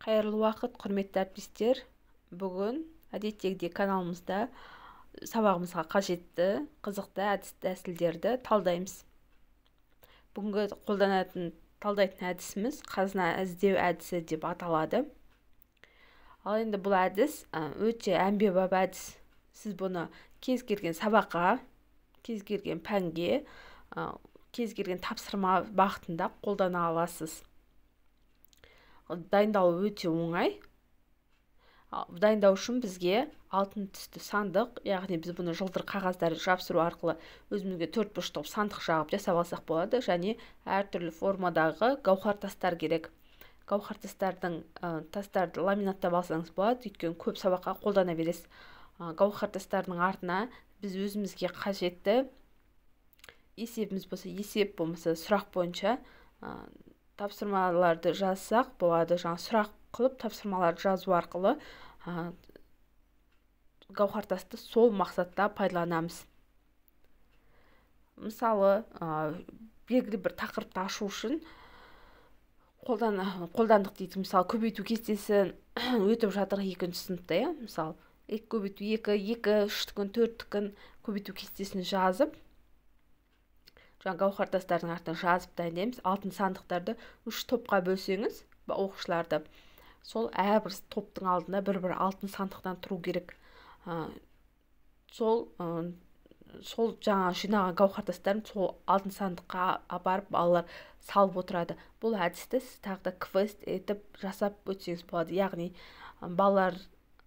Қайырлы уақыт, құрметті әріптестер. Бүгін әдеттегідей каналымызда сабағымызға қажетті қызықты әдіс-тәсілдерді талдаймыз. Бүгінгі талдайтын әдісіміз қазына іздеу әдісі деп аталады. Ал енді бұл әдіс өте әмбебап әдіс. Сіз бұны кез келген сабаққа, кез келген пәнге, кез келген тапсырма бағытында қолдана аласыз. Дайындалу өте оңай. Дайындау үшін бізге алтын түсті сандық, яғни біз бұны жылтыр қағаздарды жабыстыру арқылы өзімізге 4 бұрыштық сандық жағып жасап алсақ болады, және әртүрлі формадағы гауһар тастар керек. Гауһар тастарды ламинаттап алсаңыз болады, өйткені көп сабаққа қолдана бересіз. Гауһар тастардың артына біз өзімізге қажетті есебіміз болса, есеп болмаса сұрақ бойынша тапсырмаларды жазсақ болады. Сұрақ қылып тапсырмаларды жазу арқылы гауһар тасты сол мақсатта пайдаланамыз. Мысалы, белгілі бір тақырыпты ашу үшін қолдандық дейді. Мысалы, көбейту кестесін өтіп жатыр 2-ші сыныпта. Мысалы, 2 көбейту 2, 2, 3-тікін, 4-тікін көбейту кестесін жазып, гауһар тастардың артына жазып дайындаймыз. Алтын сандықтарды 3 топқа бөлсеңіз, оқушыларды, сол әрбір топтың алдында бір-бір алтын сандықтан тұру керек. Сол жинаған гауһар тастарын сол алтын сандыққа апарып балалар салып отырады. Бұл әдісті сіз тағы да квест етіп жасап өтсеңіз болады. Яғни балалар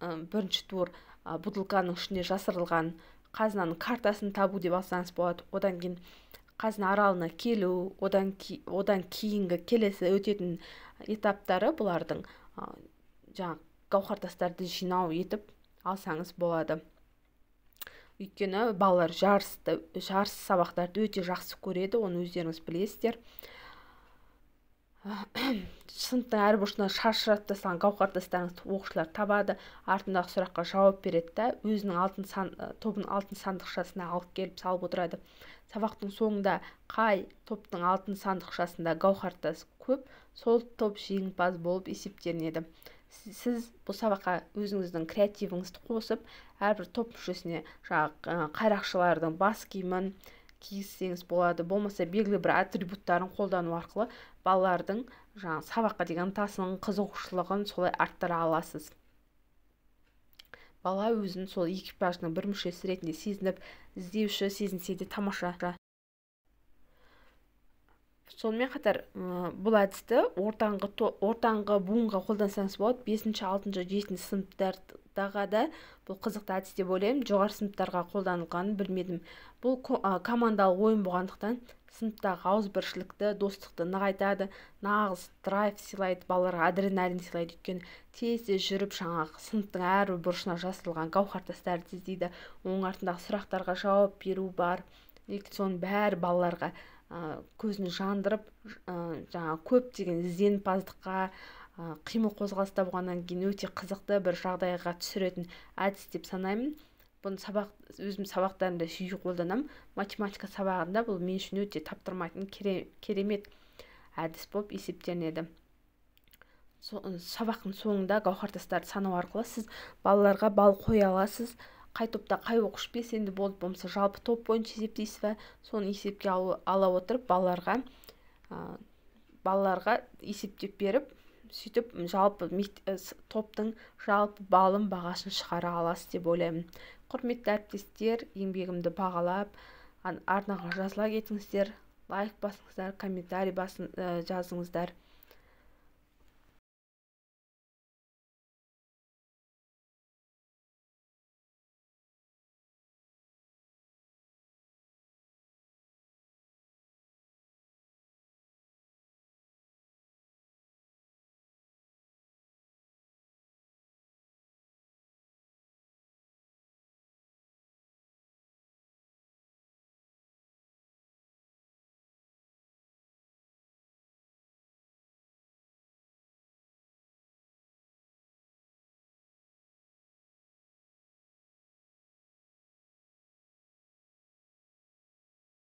бірінші тур бутылканың ішінде жасырылған қазынаның картасын табу деп алсаңыз болады. Одан кейін қазына аралына келу, одан кейінгі келесі өтетін этаптары бұлардың гауһар тастарды жинау етіп алсаңыз болады. Өйткені балалар жарыс сабақтарды өте жақсы көреді, оны өздеріңіз білесіздер. Сыныптың әр бұрышына шашырап тастаған гауһар тастарыңызды оқушылар табады, артындағы сұраққа жауап береді да өзінің тобын алтын сандықшасына алып келіп салып отырады. Сабақтың соңында қай топтың алтын сандықшасында гауһар тас көп, сол топ жеңімпаз болып есептелінеді. Сіз бұл сабаққа өзіңіздің креативіңізді қосып, әрбір топ мүшесіне қайрақшылардың бас киімін кигізсеңіз болады. Болмаса белгілі бір атрибуттарын қолдану арқылы балалардың сабаққа деген ынтасын, қызығушылығын солай арттыра аласыз. Бала өзін сол экипаждың бір мүшесі ретінде сезініп, іздеуші сезінсе де тамаша. Сонымен қатар бұл әдісті ортаңғы буынға қолдансаңыз болады. 5-ші, 6-ші, 7-ші сыныптардағы да бұл қызықты әдіс деп ойлаймын. Жоғары сыныптарға қолданылғанын білмедім. Бұл командалық ойын болғандықтан сыныптағы ауызбіршілікті, достықты нығайтады, нағыз драйв сыйлайды, балаларға адреналин сыйлайды. Өйткені тез жүріп сыныптың әрбір бұрышына жасырылған гауһар тастарды іздейді. Оның артындағы сұрақтарға жауап беру бар. Соның бәрі балаларға көзін жандырып, көптеген ізденімпаздыққа, қимыл қозғалыста болғаннан кейін өте қызықты бір жағдайға түсіретін әдіс деп санаймын. Бұны өзім сабақтарында жиі қолданамын. Математика сабағында бұл мен үшін өте таптырмайтын керемет әдіс болып есептелінеді. Сабақтың соңында гауһар тастарды санау арқылы сіз балаларға бал қоя аласыз. Қай топта қай оқушы белсенді болды, болмаса жалпы топ бойынша есептейсіз бе? Соны есепке ала отырып, балаларға есептеп беріп, сөйтіп жалпы топтың жалпы бағасын шығара аласыз деп ойлаймын. Құрметті әріптестер, еңбегімді бағалап, арнаға жазыла кетіңіздер, лайк басыңыздар, комментарий жазыңыздар.